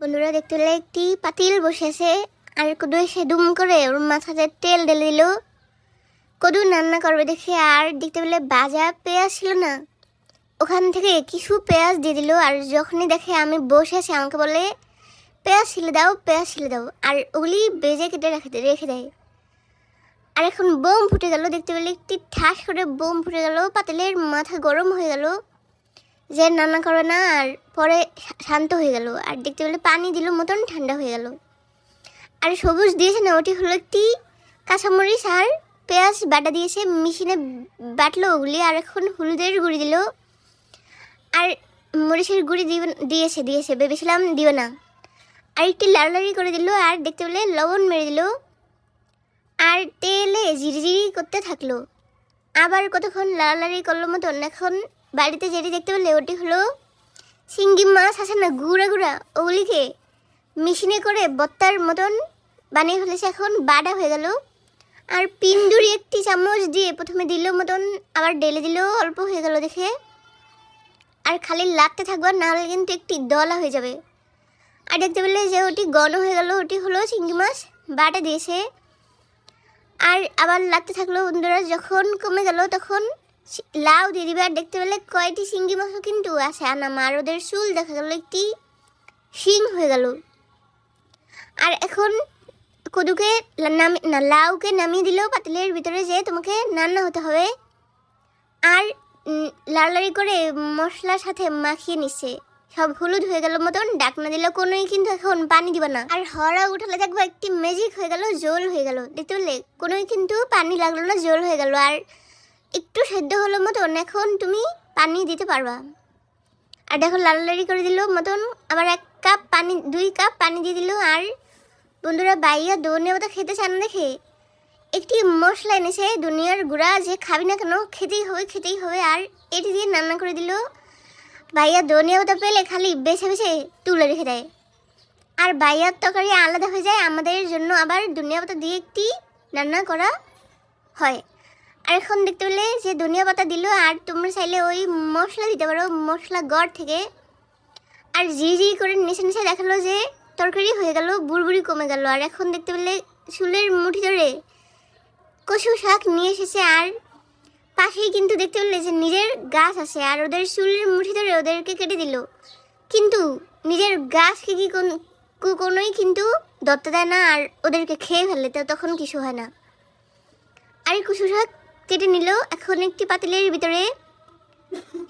বন্ধুরা দেখতে পেলে একটি পাতিল বসে আছে আর কদু এসে দুম করে ওর মাথাতে তেল ঢেলে দিল। কদু রান্না করবে দেখে আর দেখতে পেলে ভাজা পেঁয়াজ ছিল না, ওখান থেকে কিছু পেঁয়াজ দিয়ে দিল। আর যখনই দেখে আমি বসে আছি আমাকে বলে পেঁয়াজ ছিলে দাও, পেঁয়াজ ছিলে দাও, আর ওগুলি বেজে কেটে রেখে দেয়। আর এখন বোম ফুটে গেল, দেখতে পেলে একটি ঠাস করে বোম ফুটে গেল। পাতিলের মাথা গরম হয়ে গেল যে রান্না করবে না, আর পরে শান্ত হয়ে গেল। আর দেখতে পেলে পানি দিল মতন ঠান্ডা হয়ে গেল। আর সবুজ দিয়েছে না, ওটি হলো একটি কাঁচামরিচ আর পেঁয়াজ বাটা দিয়েছে, মেশিনে বাটলো ওগুলি। আর এখন হলুদের গুঁড়ি দিল আর মরিচের গুঁড়ি দিয়েছে ভেবেছিলাম দিও না। আর একটি লাড়ালাড়ি করে দিল আর দেখতে পেলে লবণ মেরে দিল আর তেলে ঝিরিঝিরি করতে থাকলো। আবার কতক্ষণ লাড়ালাড়ি করলো মতন। এখন বাড়িতে যেটি দেখতে পেলে ওটি হলো শিঙ্গি মাছ আছে না, গুঁড়া গুঁড়া, ওগুলিকে মেশিনে করে বত্তার মতন বানিয়ে ফেলেছে, এখন বাটা হয়ে গেল। আর পিন্দুরি একটি চামচ দিয়ে প্রথমে দিল মতন, আবার ঢেলে দিল, অল্প হয়ে গেল দেখে। আর খালি লাগতে থাকবে, নাহলে কিন্তু একটি দলা হয়ে যাবে। আর দেখতে পেলে যে ওটি ঘন হয়ে গেল, ওটি হলো চিংড়ি মাছ বাটা দিয়েছে। আর আবার লাগতে থাকলো বন্ধুরা, যখন কমে গেল তখন লাউ দিয়ে দিবে। আর দেখতে পেলে কয়টি চিংড়ি মাছও কিন্তু আছে আনাম, আর ওদের চুল দেখা গেল একটি শিং হয়ে গেল। আর এখন কদুকে লাউকে নামিয়ে দিল পাতিলের ভিতরে, যে তোমাকে রান্না হতে হবে। আর লাড়ালাড়ি করে মশলার সাথে মাখিয়ে নিচ্ছে, সব হলুদ হয়ে গেল মতন ডাকনা দিল। কোনোই কিন্তু এখন পানি দিবা না। আর হরা উঠালে দেখবো একটি ম্যাজিক হয়ে গেল, জল হয়ে গেল। দেখতে পেলে কোনোই কিন্তু পানি লাগলো না, জল হয়ে গেল। আর একটু সেদ্ধ হলো মতন, এখন তুমি পানি দিতে পারবা। আর দেখো লাড়ালাড়ি করে দিল মতন, আবার 2 কাপ পানি দিয়ে দিল। আর বন্ধুরা বাইয়া ধনিয়া পাতা খেতে চান দেখে একটি মশলা এনেছে ধনিয়ার গুঁড়া, যে খাবি না কেন খেতেই হবে। আর এটি দিয়ে রান্না করে দিল। ভাইয়া ধনিয়া পাতা পেলে খালি বেছে বেছে তুলে রেখে দেয়, আর ভাইয়ার তরকারি আলাদা হয়ে যায়, আমাদের জন্য আবার ধনিয়া পাতা দিয়ে একটি রান্না করা হয়। আর এখন দেখতে পেলে যে ধনিয়া পাতা দিল, আর তোমরা চাইলে ওই মশলা দিতে পারো মশলা গড় থেকে। আর ঝিরি করে নিচে দেখালো যে তরকারি হয়ে গেল, বুড়বুড়ি কমে গেল। আর এখন দেখতে পেলে চুলের মুঠি ধরে কচু শাক নিয়ে এসেছে। আর পাশেই কিন্তু দেখতে পেলে যে নিজের গাছ আছে, আর ওদের চুলের মুঠি ধরে ওদেরকে কেটে দিল, কিন্তু নিজের গাছকে কোনোই কিন্তু দত্ত দেয় না, আর ওদেরকে খেয়ে ফেলে, তো তখন কিছু হয় না। আর কচু শাক কেটে নিল। এখন একটি পাতিলের ভিতরে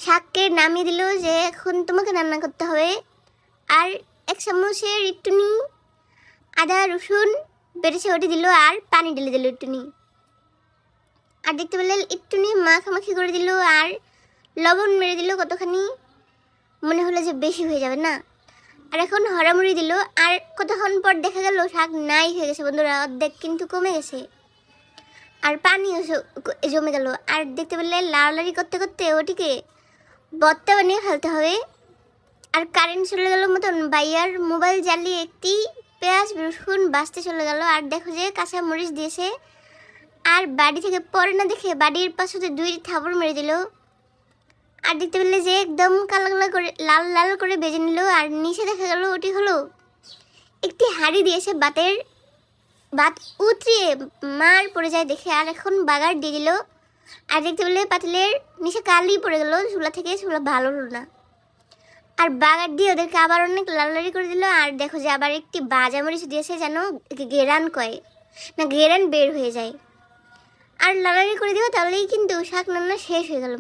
শাককে নামিয়ে দিল, যে এখন তোমাকে রান্না করতে হবে। আর 1 চামচের একটুনি আদা রসুন বেটেছে ওটি দিল, আর পানি ঢেলে দিল একটুনি। আর দেখতে পেলে একটুনি মাখামাখি করে দিল, আর লবণ মেরে দিল কতখানি, মনে হলো যে বেশি হয়ে যাবে না। আর এখন হরামুড়ি দিল। আর কতক্ষণ পর দেখা গেল শাক নাই হয়ে গেছে বন্ধুরা, অর্ধেক কিন্তু কমে গেছে, আর পানিও জমে গেল। আর দেখতে পেলে লাড়ালাড়ি করতে করতে ওটিকে বত্তা বানিয়ে ফেলতে হবে। আর কারেন্ট চলে গেল মতন ভাইয়ার মোবাইল জ্বালিয়ে একটি পেঁয়াজ রসুন বাঁচতে চলে গেল। আর দেখো যে কাঁচা মরিচ দিয়েছে, আর বাড়ি থেকে পরে না দেখে বাড়ির পাশে 2 থাবড় মেরে দিল। আর দেখতে পেলে যে একদম কালা করে লাল লাল করে ভেজে নিল। আর নিচে দেখা গেল ওটি হলো একটি হাঁড়ি দিয়েছে ভাত উতরিয়ে মার পড়ে যায় দেখে। আর এখন বাগার দিয়ে দিল। আর দেখতে পেলে পাতিলের নিচে কালি পড়ে গেল, চুলা ভালো হলো না। আর বাগার দিয়ে ওদেরকে আবার অনেক লাড়ালাড়ি করে দিল। আর দেখো যে আবার একটি ভাজা মরিচ দিয়েছে, যেন ঘেরান ঘেরান বের হয়ে যায়। আর লাড়ালাড়ি করে দিও, তাহলেই কিন্তু শাক রান্না শেষ হয়ে গেল।